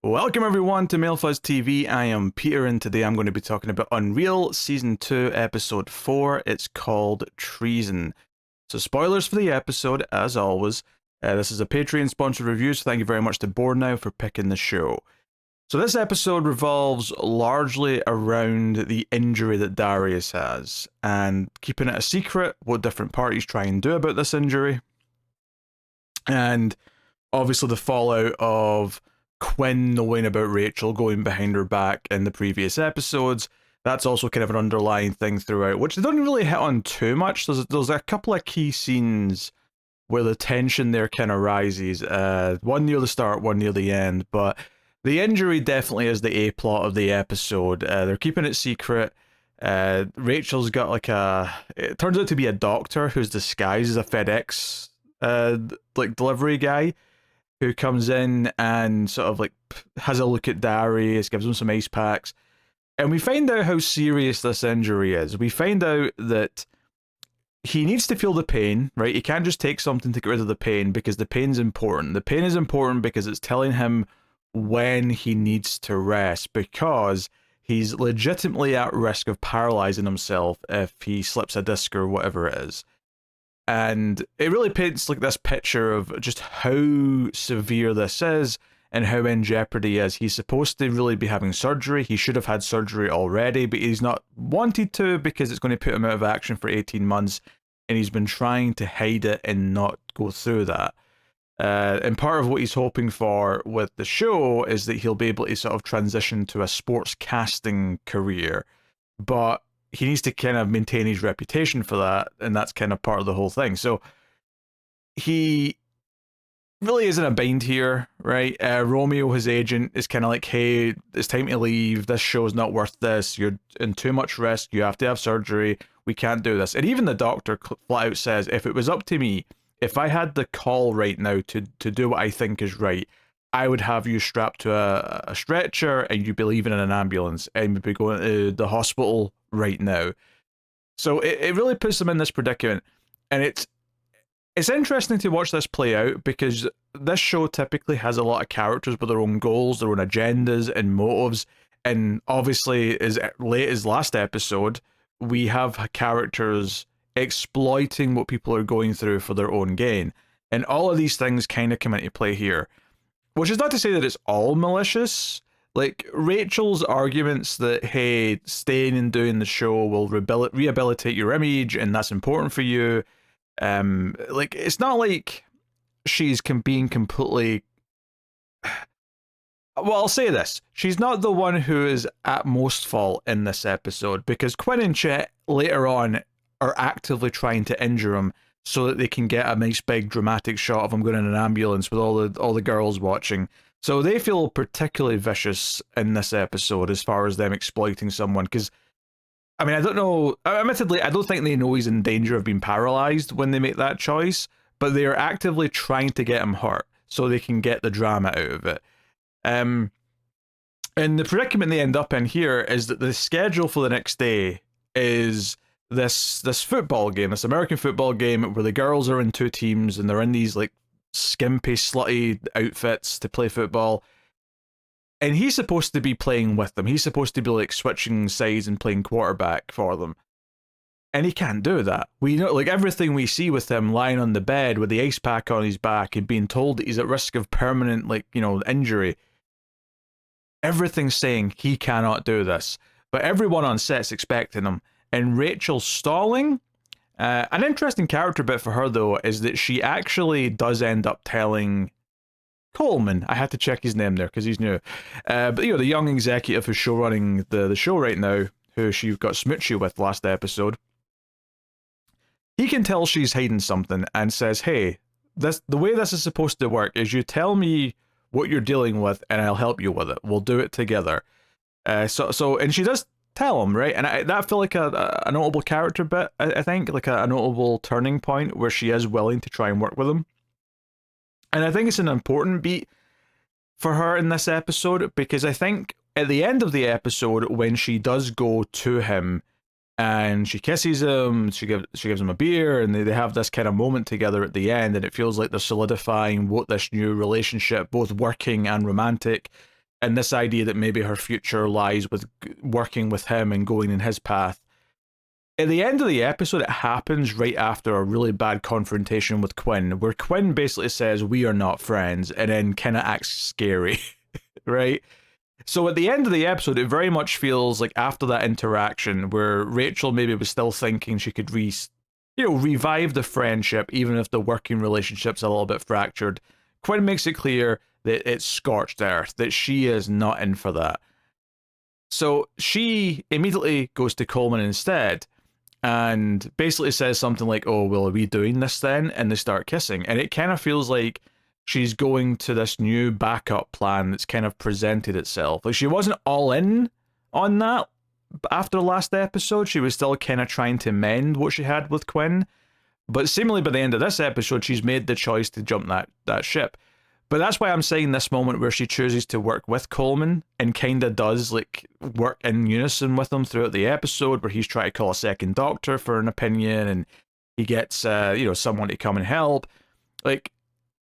Welcome everyone to MailFuzz TV. I am Peter and today I'm going to be talking about Unreal Season 2 Episode 4. It's called Treason. So spoilers for the episode, as always. This is a Patreon sponsored review, so thank you very much to Board Now for picking the show. So this episode revolves largely around the injury that Darius has, and keeping it a secret what different parties try and do about this injury. And obviously the fallout of Quinn knowing about Rachel going behind her back in the previous episodes. That's also kind of an underlying thing throughout, which they don't really hit on too much. There's a couple of key scenes where the tension there kind of rises. One near the start, one near the end. But the injury definitely is the A-plot of the episode. They're keeping it secret. Rachel's got it turns out to be a doctor who's disguised as a FedEx delivery guy, who comes in and sort of has a look at Darius, gives him some ice packs, and we find out how serious this injury is. We find out that he needs to feel the pain, right? He can't just take something to get rid of the pain because the pain's important. The pain is important because it's telling him when he needs to rest, because he's legitimately at risk of paralyzing himself if he slips a disc or whatever it is. And it really paints this picture of just how severe this is and how in jeopardy he is. He's supposed to really be having surgery. He should have had surgery already, but he's not wanted to because it's going to put him out of action for 18 months. And he's been trying to hide it and not go through that. And part of what he's hoping for with the show is that he'll be able to sort of transition to a sports casting career. But he needs to kind of maintain his reputation for that, and that's kind of part of the whole thing. So he really is in a bind here, right? Romeo, his agent, is kind of like, hey, it's time to leave. This show's not worth this. You're in too much risk. You have to have surgery. We can't do this. And even the doctor flat out says, if it was up to me, if I had the call right now to do what I think is right, I would have you strapped to a stretcher and you'd be leaving in an ambulance and you'd be going to the hospital right now. So it really puts them in this predicament. And it's interesting to watch this play out because this show typically has a lot of characters with their own goals, their own agendas and motives. And obviously, as late as last episode, we have characters exploiting what people are going through for their own gain. And all of these things kind of come into play here. Which is not to say that it's all malicious. Like, Rachel's arguments that, hey, staying and doing the show will rehabilitate your image and that's important for you. It's not like she's being completely... Well, I'll say this. She's not the one who is at most fault in this episode, because Quinn and Chet later on are actively trying to injure him so that they can get a nice big dramatic shot of him going in an ambulance with all the girls watching. So they feel particularly vicious in this episode as far as them exploiting someone. Because, I mean, I don't know, admittedly, I don't think they know he's in danger of being paralyzed when they make that choice, but they are actively trying to get him hurt so they can get the drama out of it. And the predicament they end up in here is that the schedule for the next day is this football game, this American football game where the girls are in two teams and they're in these skimpy, slutty outfits to play football. And he's supposed to be playing with them. He's supposed to be switching sides and playing quarterback for them. And he can't do that. We know, everything we see with him lying on the bed with the ice pack on his back and being told that he's at risk of permanent, injury. Everything's saying he cannot do this. But everyone on set's expecting him. And Rachel's stalling. An interesting character bit for her, though, is that she actually does end up telling Coleman. I had to check his name there because he's new. But, the young executive who's showrunning the show right now, who she got smoochy with last episode, he can tell she's hiding something and says, hey, the way this is supposed to work is you tell me what you're dealing with and I'll help you with it. We'll do it together. And she does tell him, right? And that felt like a notable character bit, I think, a notable turning point where she is willing to try and work with him. And I think it's an important beat for her in this episode, because I think at the end of the episode, when she does go to him and she kisses him, she gives him a beer, and they have this kind of moment together at the end, and it feels like they're solidifying what this new relationship, both working and romantic, and this idea that maybe her future lies with working with him and going in his path. At the end of the episode, it happens right after a really bad confrontation with Quinn, where Quinn basically says, "We are not friends," and then kind of acts scary, right? So at the end of the episode, it very much feels like after that interaction where Rachel maybe was still thinking she could revive the friendship, even if the working relationship's a little bit fractured. Quinn makes it clear that it's scorched earth, that she is not in for that. So she immediately goes to Coleman instead and basically says something like, "Oh, well, are we doing this then?" And they start kissing. And it kind of feels like she's going to this new backup plan that's kind of presented itself. Like, she wasn't all in on that after the last episode. She was still kind of trying to mend what she had with Quinn. But seemingly by the end of this episode, she's made the choice to jump that ship. But that's why I'm saying this moment where she chooses to work with Coleman and kind of does like work in unison with him throughout the episode, where he's trying to call a second doctor for an opinion, and he gets someone to come and help. Like,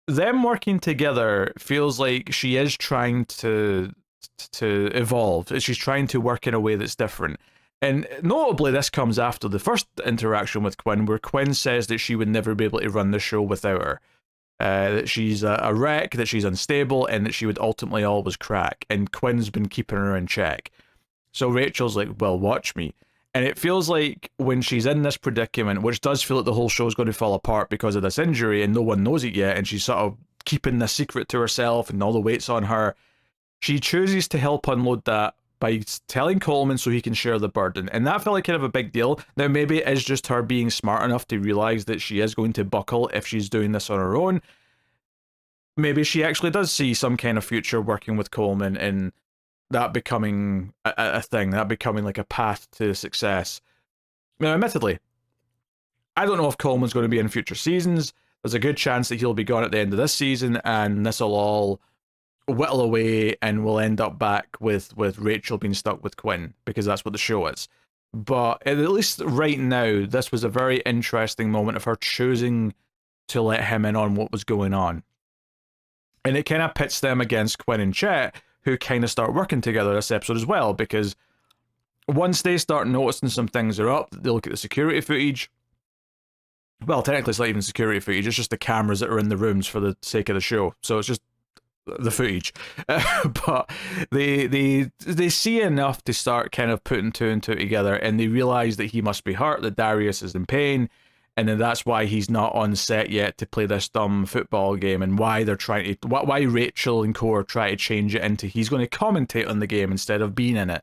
them working together feels like she is trying to evolve. She's trying to work in a way that's different. And notably, this comes after the first interaction with Quinn, where Quinn says that she would never be able to run the show without her. That she's a wreck, that she's unstable, and that she would ultimately always crack. And Quinn's been keeping her in check. So Rachel's like, "Well, watch me." And it feels like when she's in this predicament, which does feel like the whole show is going to fall apart because of this injury, and no one knows it yet, and she's sort of keeping the secret to herself, and all the weight's on her, she chooses to help unload that by telling Coleman so he can share the burden. And that felt like kind of a big deal. Now, maybe it is just her being smart enough to realize that she is going to buckle if she's doing this on her own. Maybe she actually does see some kind of future working with Coleman and that becoming a thing, that becoming like a path to success. Now, admittedly, I don't know if Coleman's going to be in future seasons. There's a good chance that he'll be gone at the end of this season, and this will all whittle away, and we'll end up back with Rachel being stuck with Quinn, because that's what the show is. But at least right now, this was a very interesting moment of her choosing to let him in on what was going on. And it kind of pits them against Quinn and Chet, who kind of start working together this episode as well, because once they start noticing some things are up, they look at the security footage. Well, technically it's not even security footage, it's just the cameras that are in the rooms for the sake of the show. So it's just the footage. But they see enough to start kind of putting two and two together, and they realize that he must be hurt, that Darius is in pain, and then that's why he's not on set yet to play this dumb football game, and why they're trying to, why Rachel and co are trying to change it into he's going to commentate on the game instead of being in it.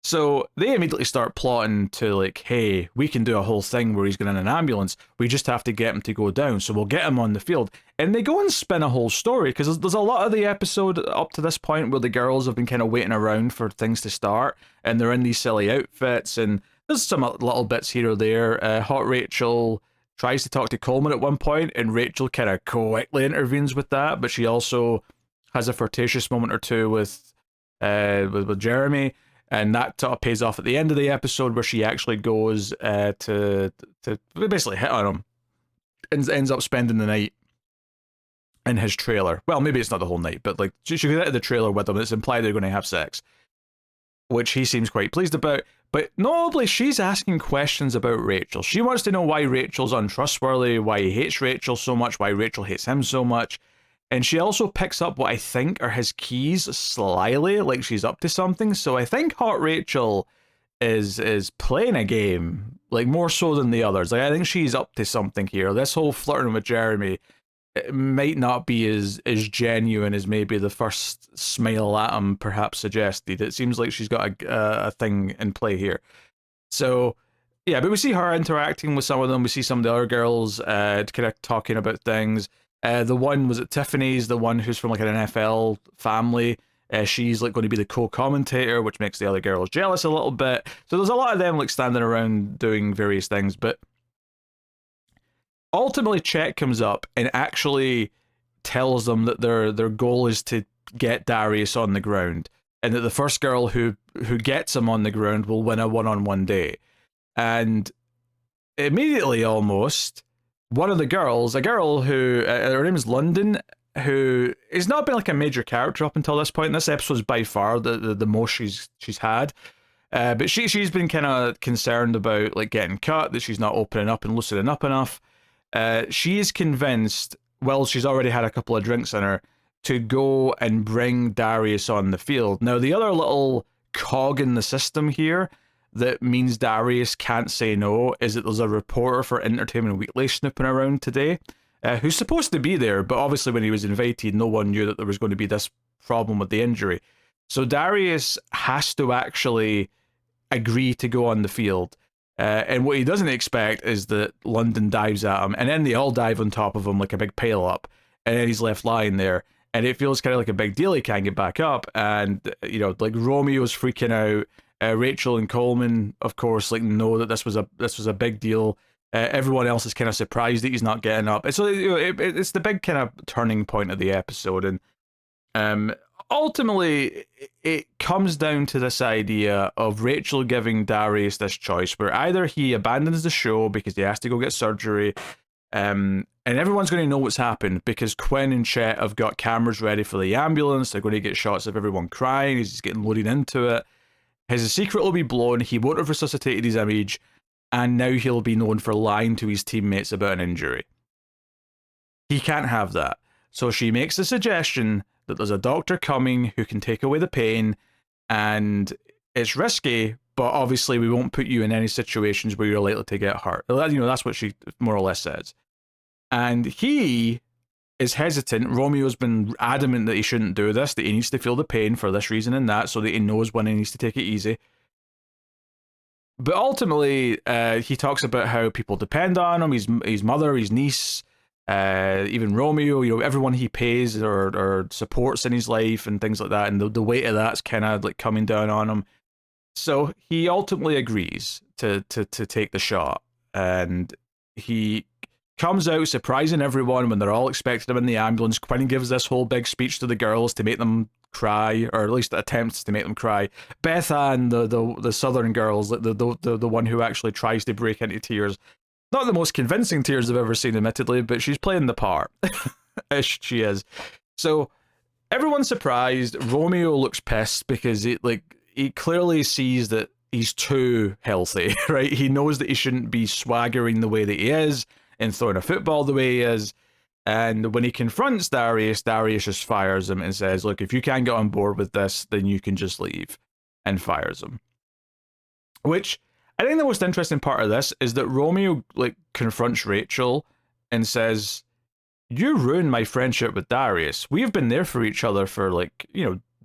So they immediately start plotting to like, hey, we can do a whole thing where he's going in an ambulance. We just have to get him to go down. So we'll get him on the field. And they go and spin a whole story, because there's a lot of the episode up to this point where the girls have been kind of waiting around for things to start, and they're in these silly outfits, and there's some little bits here or there. Hot Rachel tries to talk to Coleman at one point, and Rachel kind of quickly intervenes with that, but she also has a flirtatious moment or two with Jeremy. And that sort of pays off at the end of the episode, where she actually goes to basically hit on him, and ends up spending the night in his trailer. Well, maybe it's not the whole night, but like she goes into the trailer with him. It's implied they're going to have sex, which he seems quite pleased about. But notably, she's asking questions about Rachel. She wants to know why Rachel's untrustworthy, why he hates Rachel so much, why Rachel hates him so much. And she also picks up what I think are his keys slyly, like she's up to something. So I think Hot Rachel is playing a game, like more so than the others. Like, I think she's up to something here. This whole flirting with Jeremy, it might not be as genuine as maybe the first smile at him perhaps suggested. It seems like she's got a thing in play here. So yeah, but we see her interacting with some of them. We see some of the other girls kind of talking about things. The one was at Tiffany's, the one who's from like an NFL family. She's like going to be the co-commentator, which makes the other girls jealous a little bit. So there's a lot of them like standing around doing various things, but ultimately Chet comes up and actually tells them that their goal is to get Darius on the ground, and that the first girl who gets him on the ground will win a one-on-one day. And immediately, almost, one of the girls, a girl who her name is London, who has not been like a major character up until this point. This episode's by far the most she's had. But she's been kind of concerned about like getting cut, that she's not opening up and loosening up enough. She is convinced, well, she's already had a couple of drinks in her, to go and bring Darius on the field. Now, the other little cog in the system here that means Darius can't say no is that there's a reporter for Entertainment Weekly snooping around today, who's supposed to be there, but obviously when he was invited, no one knew that there was going to be this problem with the injury. So Darius has to actually agree to go on the field. And what he doesn't expect is that London dives at him, and then they all dive on top of him like a big pile up, and then he's left lying there. And it feels kind of like a big deal. He can't get back up, and like Romeo's freaking out. Rachel and Coleman, of course, like know that this was a big deal. Everyone else is kind of surprised that he's not getting up. And so it's the big kind of turning point of the episode, and ultimately it comes down to this idea of Rachel giving Darius this choice where either he abandons the show because he has to go get surgery, and everyone's going to know what's happened because Quinn and Chet have got cameras ready for the ambulance. They're going to get shots of everyone crying. He's getting loaded into it. His secret will be blown. He won't have resuscitated his image, and now he'll be known for lying to his teammates about an injury. He can't have that. So she makes the suggestion that there's a doctor coming who can take away the pain, and it's risky, but obviously we won't put you in any situations where you're likely to get hurt. That's what she more or less says. And he is hesitant. Romeo's been adamant that he shouldn't do this, that he needs to feel the pain for this reason and that, so that he knows when he needs to take it easy. But ultimately, he talks about how people depend on him, his mother, his niece, even Romeo, everyone he pays or supports in his life and things like that, and the weight of that's kind of like coming down on him. So he ultimately agrees to take the shot, and he comes out surprising everyone when they're all expecting him in the ambulance. Quinn gives this whole big speech to the girls to make them cry, or at least attempts to make them cry. Beth Ann, the southern girls, the one who actually tries to break into tears. Not the most convincing tears I've ever seen, admittedly, but she's playing the part. She is. So everyone's surprised. Romeo looks pissed because he clearly sees that he's too healthy, right? He knows that he shouldn't be swaggering the way that he is and throwing a football the way he is. And when he confronts Darius just fires him and says, look, if you can't get on board with this, then you can just leave, and fires him. Which, I think the most interesting part of this is that Romeo confronts Rachel and says, you ruined my friendship with Darius. We've been there for each other for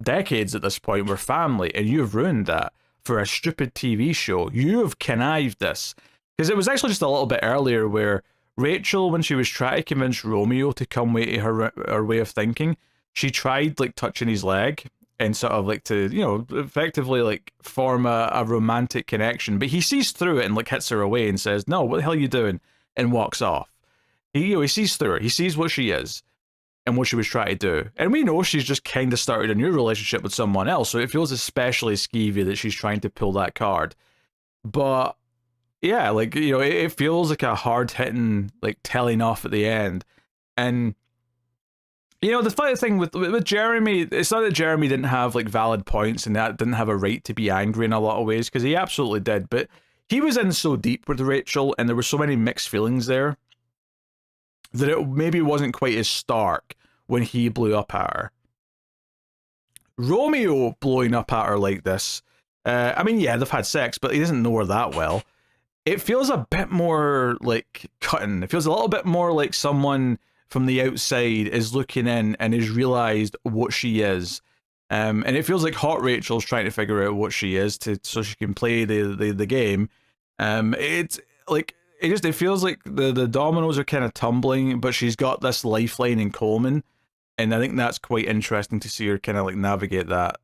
decades at this point. We're family, and you've ruined that for a stupid TV show. You have connived this. Because it was actually just a little bit earlier where Rachel, when she was trying to convince Romeo to come to her way of thinking, she tried touching his leg and sort of to effectively form a romantic connection, but he sees through it and hits her away and says, no, what the hell are you doing, and walks off. He sees through her. He sees what she is and what she was trying to do, and we know she's just kind of started a new relationship with someone else, so it feels especially skeevy that she's trying to pull that card. But yeah, it feels like a hard-hitting, telling off at the end. And, the funny thing with Jeremy, it's not that Jeremy didn't have, valid points and that didn't have a right to be angry in a lot of ways, because he absolutely did, but he was in so deep with Rachel, and there were so many mixed feelings there, that it maybe wasn't quite as stark when he blew up at her. Romeo blowing up at her like this, I mean, yeah, they've had sex, but he doesn't know her that well. It feels a bit more cutting. It feels a little bit more like someone from the outside is looking in and has realized what she is. And it feels like hot Rachel's trying to figure out what she is so she can play the game. It feels like the dominoes are kind of tumbling, but she's got this Lifeline in Coleman, and I think that's quite interesting to see her kind of navigate that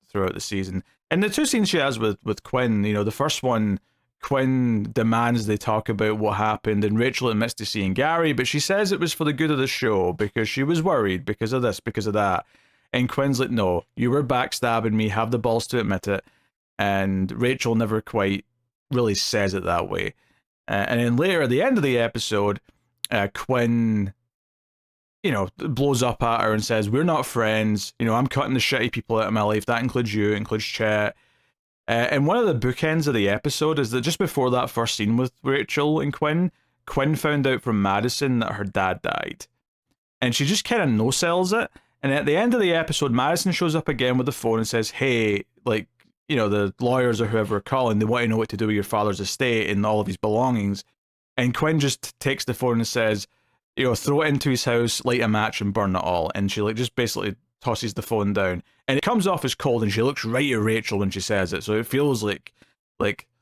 throughout the season. And the two scenes she has with Quinn, the first one, Quinn demands they talk about what happened, and Rachel admits to seeing Gary, but she says it was for the good of the show because she was worried because of this, because of that. And Quinn's like, no, you were backstabbing me, have the balls to admit it. And Rachel never quite really says it that way. And then later at the end of the episode, Quinn you know, blows up at her and says, "We're not friends. You know, I'm cutting the shitty people out of my life. That includes you, it includes Chet." And one of the bookends of the episode is that just before that first scene with Rachel and Quinn, Quinn found out from Madison that her dad died. And she just kind of no-sells it. And at the end of the episode, Madison shows up again with the phone and says, "Hey, like, you know, the lawyers or whoever are calling, they want to know what to do with your father's estate and all of his belongings." And Quinn just takes the phone and says, you know, "Throw it into his house, light a match, and burn it all." And she like just basically tosses the phone down. And it comes off as cold, and she looks right at Rachel when she says it. So it feels like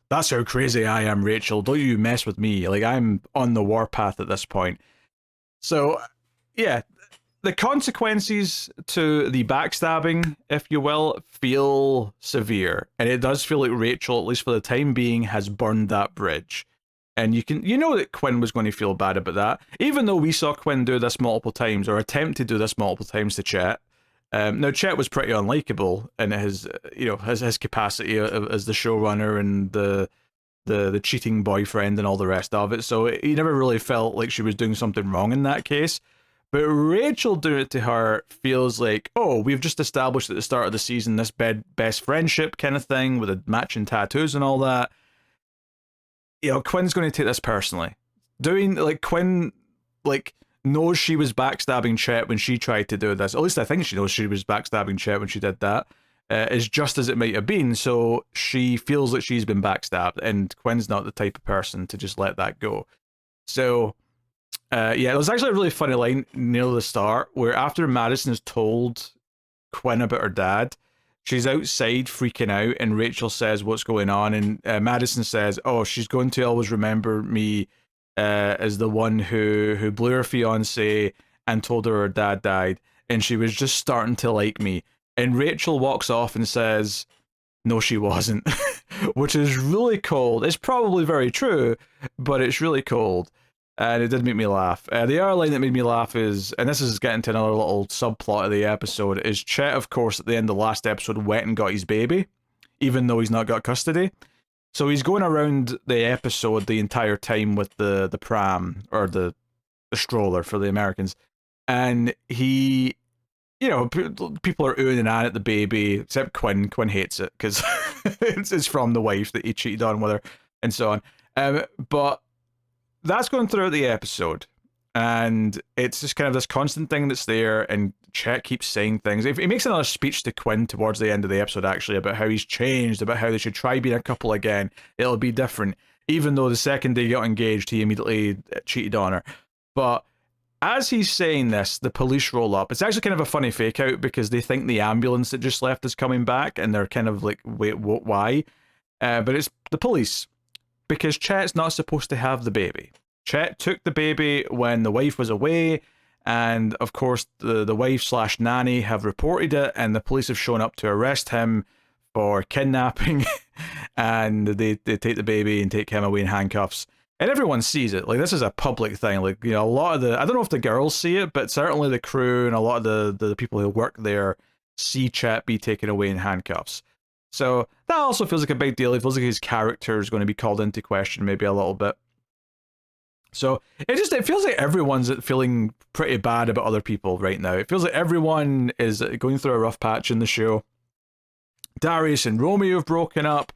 that's how crazy I am, Rachel. Don't you mess with me. Like, I'm on the warpath at this point. So, yeah, the consequences to the backstabbing, if you will, feel severe. And it does feel like Rachel, at least for the time being, has burned that bridge. And you know that Quinn was going to feel bad about that, even though we saw Quinn do this multiple times, or attempt to do this multiple times to Chet. Now, Chet was pretty unlikable in his, you know, his capacity as the showrunner and the cheating boyfriend and all the rest of it. So he never really felt like she was doing something wrong in that case. But Rachel doing it to her feels like, oh, we've just established at the start of the season this best friendship kind of thing with the matching tattoos and all that. You know, Quinn's going to take this personally. Quinn, knows she was backstabbing Chet when she tried to do this. At least I think she knows she was backstabbing Chet when she did that. As just as it might have been. So she feels that she's been backstabbed, and Quinn's not the type of person to just let that go. So, yeah, there's actually a really funny line near the start where after Madison has told Quinn about her dad, she's outside freaking out, and Rachel says, "What's going on?" And Madison says, "Oh, she's going to always remember me as the one who blew her fiance and told her dad died, and she was just starting to like me." And Rachel walks off and says, "No, she wasn't," which is really cold. It's probably very true, but it's really cold. And it did make me laugh. The other line that made me laugh is, and this is getting to another little subplot of the episode, is Chet, of course, at the end of the last episode, went and got his baby, even though he's not got custody. So he's going around the episode the entire time with the pram, or the stroller for the Americans. And he, you know, people are oohing and ahhing at the baby, except Quinn. Quinn hates it because it's from the wife that he cheated on with her, and so on. But that's going throughout the episode, and it's just kind of this constant thing that's there, and Chet keeps saying things. He makes another speech to Quinn towards the end of the episode, actually, about how he's changed, about how they should try being a couple again. It'll be different. Even though the second they got engaged, he immediately cheated on her. But as he's saying this, the police roll up. It's actually kind of a funny fake out because they think the ambulance that just left is coming back, and they're kind of like, wait, what, why? But it's the police. Because Chet's not supposed to have the baby. Chet took the baby when the wife was away, and of course the wife / nanny have reported it, and the police have shown up to arrest him for kidnapping, and they take the baby and take him away in handcuffs. And everyone sees it. Like, this is a public thing. Like, you know, a lot of I don't know if the girls see it, but certainly the crew and a lot of the people who work there see Chet be taken away in handcuffs. So that also feels like a big deal. It feels like his character is going to be called into question maybe a little bit. So it feels like everyone's feeling pretty bad about other people right now. It feels like everyone is going through a rough patch in the show. Darius and Romeo have broken up.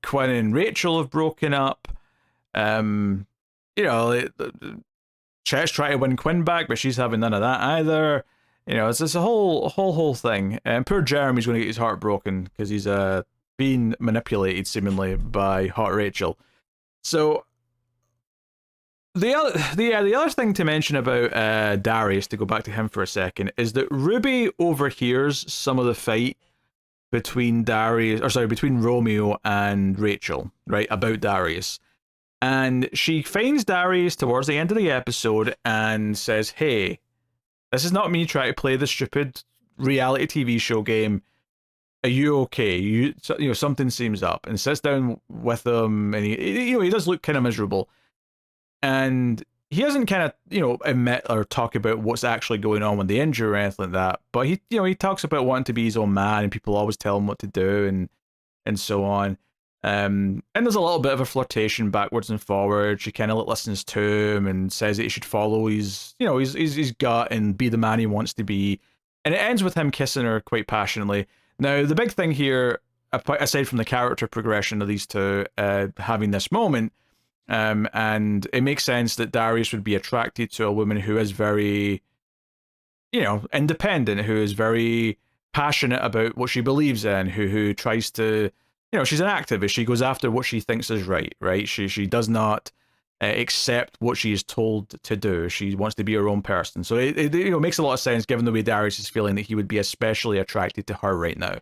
Quinn and Rachel have broken up. You know, Chet's trying to win Quinn back, but she's having none of that either. You know, it's a whole thing. And poor Jeremy's going to get his heart broken because he's being manipulated seemingly by hot Rachel. So the other thing to mention about Darius, to go back to him for a second, is that Ruby overhears some of the fight between Romeo and Rachel, right, about Darius. And she finds Darius towards the end of the episode and says, "Hey, this is not me trying to play the stupid reality TV show game. Are you okay? You know, something seems up." And sits down with him, and he does look kind of miserable. And he doesn't kind of, you know, admit or talk about what's actually going on with the injury or anything like that. But he talks about wanting to be his own man, and people always tell him what to do and so on. And there's a little bit of a flirtation backwards and forwards. She kind of listens to him and says that he should follow his gut and be the man he wants to be. And it ends with him kissing her quite passionately. Now, the big thing here, aside from the character progression of these two having this moment, and it makes sense that Darius would be attracted to a woman who is very, independent, who is very passionate about what she believes in, who tries to, she's an activist. She goes after what she thinks is right, right? She does not accept what she is told to do. She wants to be her own person. So it makes a lot of sense given the way Darius is feeling that he would be especially attracted to her right now.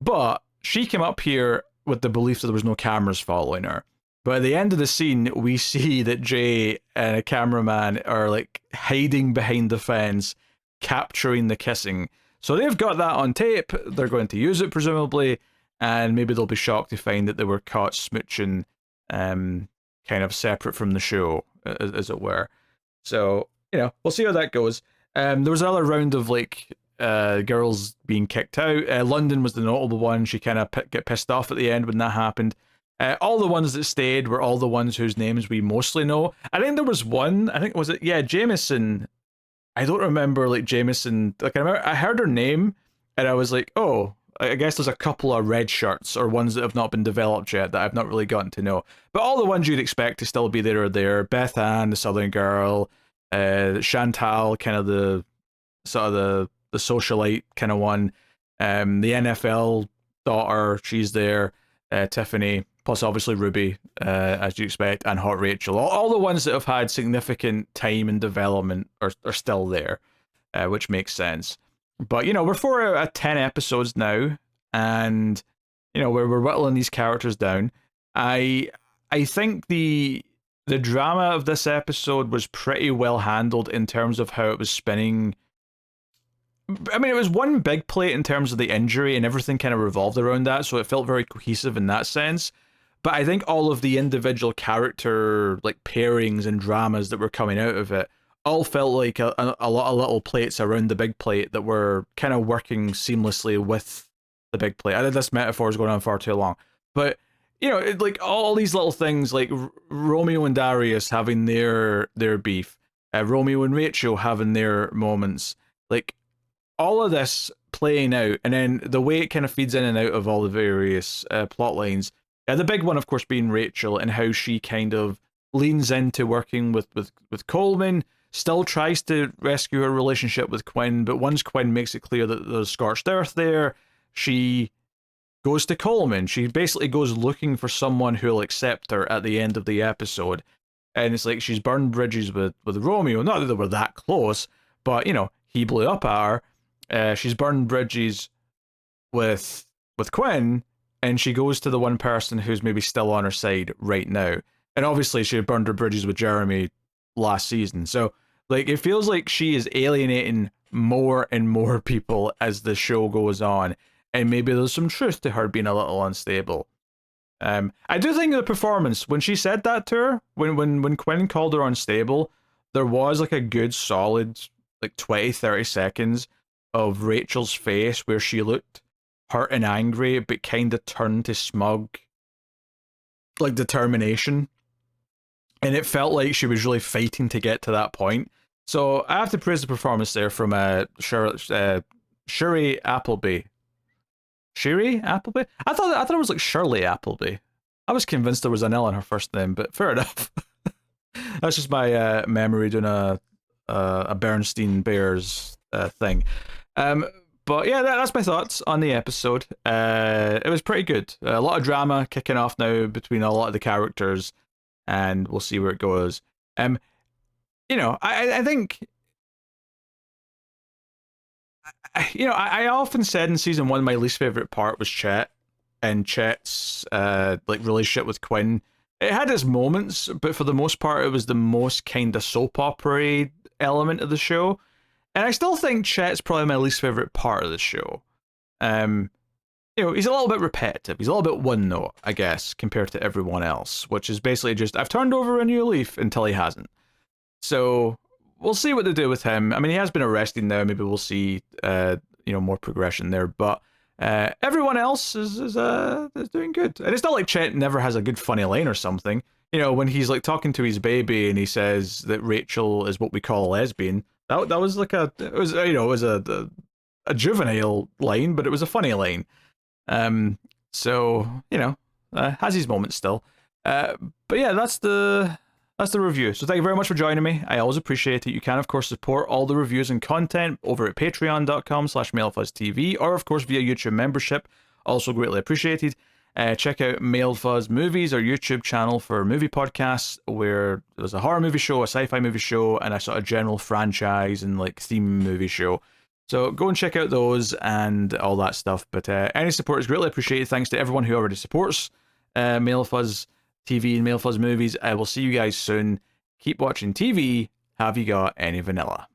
But she came up here with the belief that there was no cameras following her. But at the end of the scene, we see that Jay and a cameraman are like hiding behind the fence, capturing the kissing. So they've got that on tape. They're going to use it, presumably, and maybe they'll be shocked to find that they were caught smooching, kind of separate from the show, as it were. So, we'll see how that goes. There was another round of girls being kicked out. London was the notable one. She kind of get pissed off at the end when that happened. All the ones that stayed were all the ones whose names we mostly know. I think there was one. Jameson. I don't remember Jameson. I heard her name, and I was like, oh, I guess there's a couple of red shirts or ones that have not been developed yet that I've not really gotten to know. But all the ones you'd expect to still be there are there. Beth Ann, the Southern girl, Chantal, kind of the socialite kind of one. The NFL daughter, she's there. Tiffany, plus obviously Ruby, as you expect, and Hot Rachel. All the ones that have had significant time and development are still there, which makes sense. But, we're 4 out of 10 episodes now, and, we're whittling these characters down. I think the drama of this episode was pretty well handled in terms of how it was spinning. I mean, it was one big plate in terms of the injury, and everything kind of revolved around that, so it felt very cohesive in that sense. But I think all of the individual character pairings and dramas that were coming out of it all felt like a lot of little plates around the big plate that were kind of working seamlessly with the big plate. I think this metaphor is going on far too long. But, all these little things, like Romeo and Darius having their beef, Romeo and Rachel having their moments, all of this playing out, and then the way it kind of feeds in and out of all the various plot lines. The big one, of course, being Rachel and how she kind of leans into working with Coleman, still tries to rescue her relationship with Quinn, but once Quinn makes it clear that there's scorched earth there, she goes to Coleman. She basically goes looking for someone who'll accept her at the end of the episode. And it's like she's burned bridges with Romeo. Not that they were that close, but, he blew up at her. She's burned bridges with Quinn, and she goes to the one person who's maybe still on her side right now. And obviously she burned her bridges with Jeremy last season. So, it feels like she is alienating more and more people as the show goes on. And maybe there's some truth to her being a little unstable. I do think the performance, when she said that to her, when Quinn called her unstable, there was a good solid 20-30 seconds of Rachel's face where she looked hurt and angry, but kind of turned to smug, determination. And it felt like she was really fighting to get to that point. So I have to praise the performance there from Shiri Appleby. Shiri Appleby? I thought it was Shirley Appleby. I was convinced there was an L in her first name, but fair enough. That's just my memory doing a Bernstein Bears thing. But yeah, that's my thoughts on the episode. It was pretty good. A lot of drama kicking off now between a lot of the characters, and we'll see where it goes. I think, I often said in season 1 my least favorite part was Chet and Chet's relationship with Quinn. It had its moments, but for the most part, it was the most kind of soap opera element of the show. And I still think Chet's probably my least favorite part of the show. He's a little bit repetitive. He's a little bit one note, I guess, compared to everyone else, which is basically just, I've turned over a new leaf until he hasn't. So we'll see what they do with him. I mean, he has been arrested now. Maybe we'll see, more progression there. But Everyone else is doing good, and it's not like Chet never has a good funny line or something. You know, when he's like talking to his baby and he says that Rachel is what we call a lesbian. That was like it was a juvenile line, but it was a funny line. So has his moments still. But yeah, that's the review. So thank you very much for joining me. I always appreciate it. You can, of course, support all the reviews and content over at patreon.com/MailFuzzTV, or, of course, via YouTube membership. Also greatly appreciated. Check out MailFuzz Movies, our YouTube channel for movie podcasts, where there's a horror movie show, a sci-fi movie show, and a sort of general franchise and like theme movie show. So go and check out those and all that stuff. But any support is greatly appreciated. Thanks to everyone who already supports MailFuzz TV and MailFuzz Movies. I will see you guys soon. Keep watching TV. Have you got any vanilla?